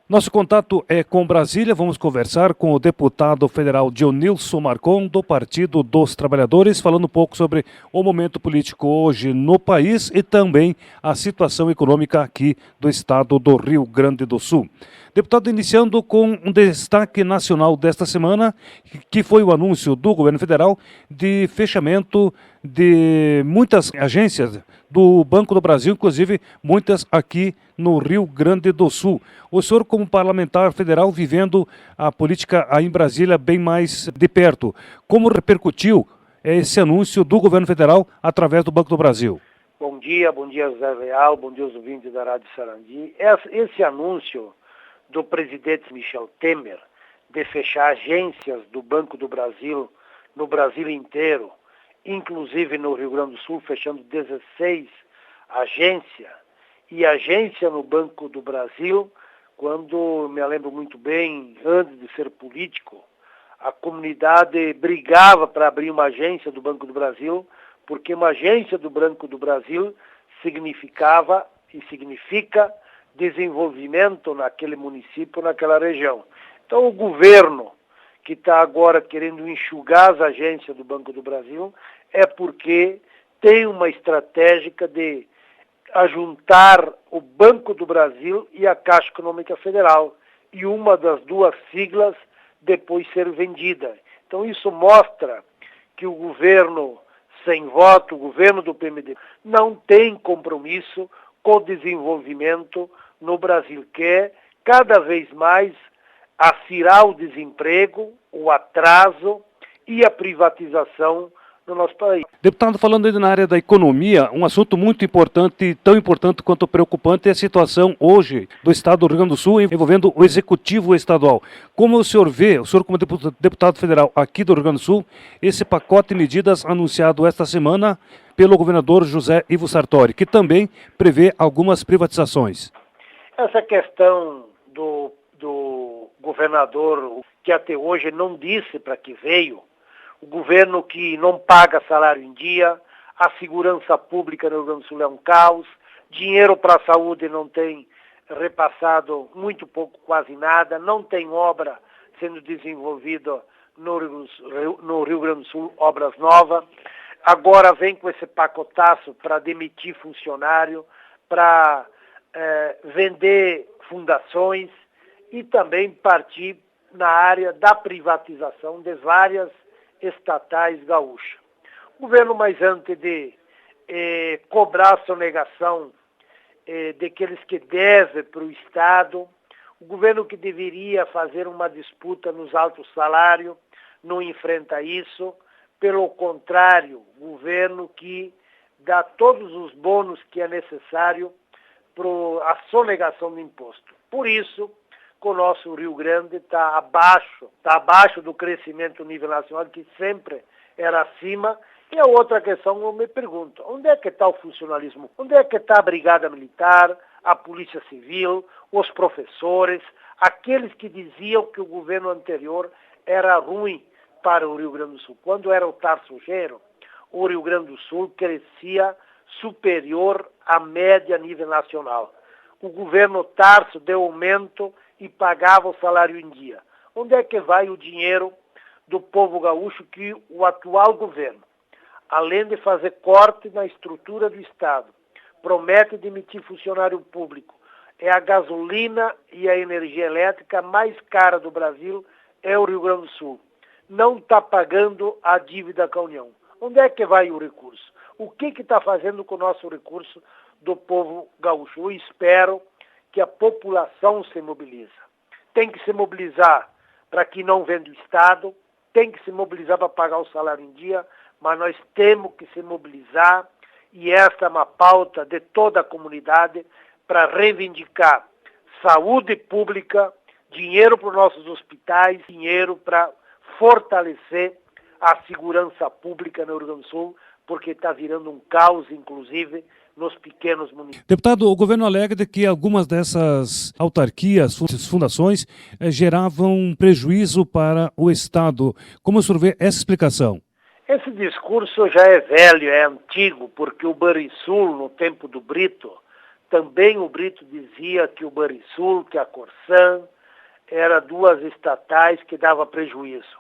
Nosso contato é com Brasília. Vamos conversar com o deputado federal Dionilson Marcon, do Partido dos Trabalhadores, falando um pouco sobre o momento político hoje no país e também a situação econômica aqui do estado do Rio Grande do Sul. Deputado, iniciando com um destaque nacional desta semana, que foi o anúncio do governo federal de fechamento de muitas agências do Banco do Brasil, inclusive muitas aqui no Rio Grande do Sul. O senhor, como parlamentar federal, vivendo a política aí em Brasília bem mais de perto, como repercutiu esse anúncio do governo federal através do Banco do Brasil? Bom dia José Real, bom dia aos ouvintes da Rádio Sarandi. Esse anúncio do presidente Michel Temer de fechar agências do Banco do Brasil no Brasil inteiro, inclusive no Rio Grande do Sul, fechando 16 agências, e agência no Banco do Brasil, quando, me lembro muito bem, antes de ser político, a comunidade brigava para abrir uma agência do Banco do Brasil, porque uma agência do Banco do Brasil significava e significa desenvolvimento naquele município, naquela região. Então o governo que está agora querendo enxugar as agências do Banco do Brasil é porque tem uma estratégia de ajuntar o Banco do Brasil e a Caixa Econômica Federal, e uma das duas siglas depois ser vendida. Então isso mostra que o governo sem voto, o governo do PMDB, não tem compromisso com o desenvolvimento no Brasil, quer cada vez mais acirrar o desemprego, o atraso e a privatização no nosso país. Deputado, falando aí na área da economia, um assunto muito importante, tão importante quanto preocupante, é a situação hoje do estado do Rio Grande do Sul envolvendo o executivo estadual. Como o senhor vê, o senhor como deputado federal aqui do Rio Grande do Sul, esse pacote de medidas anunciado esta semana pelo governador José Ivo Sartori, que também prevê algumas privatizações? Essa questão do governador, que até hoje não disse para que veio, o governo que não paga salário em dia, a segurança pública no Rio Grande do Sul é um caos, dinheiro para a saúde não tem repassado, muito pouco, quase nada, não tem obra sendo desenvolvida no Rio Grande do Sul, obras novas. Agora vem com esse pacotaço para demitir funcionário, para vender fundações e também partir na área da privatização de várias estatais gaúchas. O governo, mais antes de cobrar a sonegação daqueles que devem para o Estado, o governo que deveria fazer uma disputa nos altos salários não enfrenta isso. Pelo contrário, o governo que dá todos os bônus que é necessário para a sonegação do imposto. Por isso, que o nosso Rio Grande está abaixo do crescimento nível nacional, que sempre era acima. E a outra questão, eu me pergunto, onde é que está o funcionalismo? Onde é que está a Brigada Militar, a Polícia Civil, os professores, aqueles que diziam que o governo anterior era ruim para o Rio Grande do Sul? Quando era o Tarso Genro, o Rio Grande do Sul crescia superior à média a nível nacional. O governo Tarso deu aumento e pagava o salário em dia. Onde é que vai o dinheiro do povo gaúcho que o atual governo, além de fazer corte na estrutura do Estado, promete demitir funcionário público? É a gasolina e a energia elétrica mais cara do Brasil, é o Rio Grande do Sul. Não está pagando a dívida com a União. Onde é que vai o recurso? O que está fazendo com o nosso recurso do povo gaúcho? Eu espero que a população se mobilize. Tem que se mobilizar para que não venda o Estado, tem que se mobilizar para pagar o salário em dia, mas nós temos que se mobilizar, e esta é uma pauta de toda a comunidade, para reivindicar saúde pública, dinheiro para os nossos hospitais, dinheiro para fortalecer a segurança pública no Rio Grande do Sul, porque está virando um caos, inclusive, nos pequenos municípios. Deputado, o governo alega que algumas dessas autarquias, fundações, geravam prejuízo para o Estado. Como o senhor vê essa explicação? Esse discurso já é velho, é antigo, porque o Banrisul, no tempo do Brito, Também o Brito dizia que o Banrisul, que a Corsan, eram duas estatais que davam prejuízo.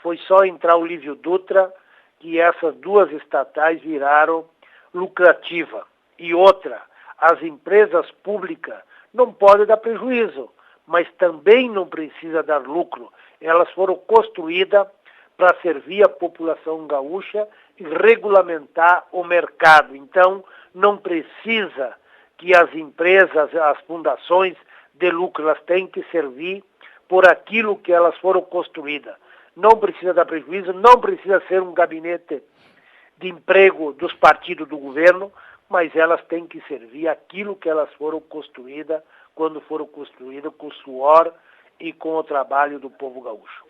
Foi só entrar o Lívio Dutra que essas duas estatais viraram lucrativa. E outra, as empresas públicas não podem dar prejuízo, mas também não precisa dar lucro. Elas foram construídas para servir a população gaúcha e regulamentar o mercado. Então, não precisa que as empresas, as fundações de lucro, elas têm que servir por aquilo que elas foram construídas. Não precisa dar prejuízo, não precisa ser um gabinete de emprego dos partidos do governo, mas elas têm que servir aquilo que elas foram construídas, quando foram construídas com suor e com o trabalho do povo gaúcho.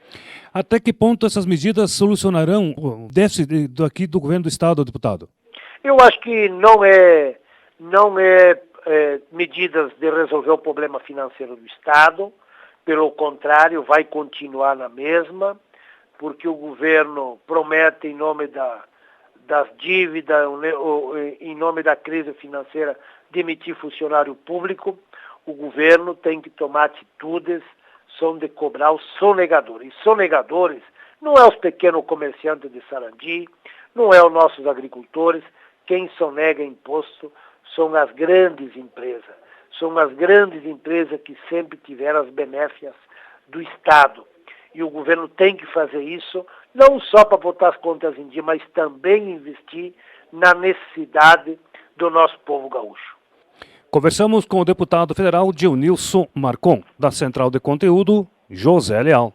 Até que ponto essas medidas solucionarão o déficit aqui do governo do Estado, deputado? Eu acho que não é medidas de resolver o problema financeiro do Estado, pelo contrário, vai continuar na mesma, porque o governo promete, em nome das dívidas, em nome da crise financeira, demitir funcionário público. O governo tem que tomar atitudes, são de cobrar os sonegadores. E sonegadores não é os pequenos comerciantes de Sarandi, não é os nossos agricultores. Quem sonega imposto são as grandes empresas. São as grandes empresas que sempre tiveram as benéficias do Estado. E o governo tem que fazer isso, não só para botar as contas em dia, mas também investir na necessidade do nosso povo gaúcho. Conversamos com o deputado federal Dionilson Marcon, da Central de Conteúdo, José Leal.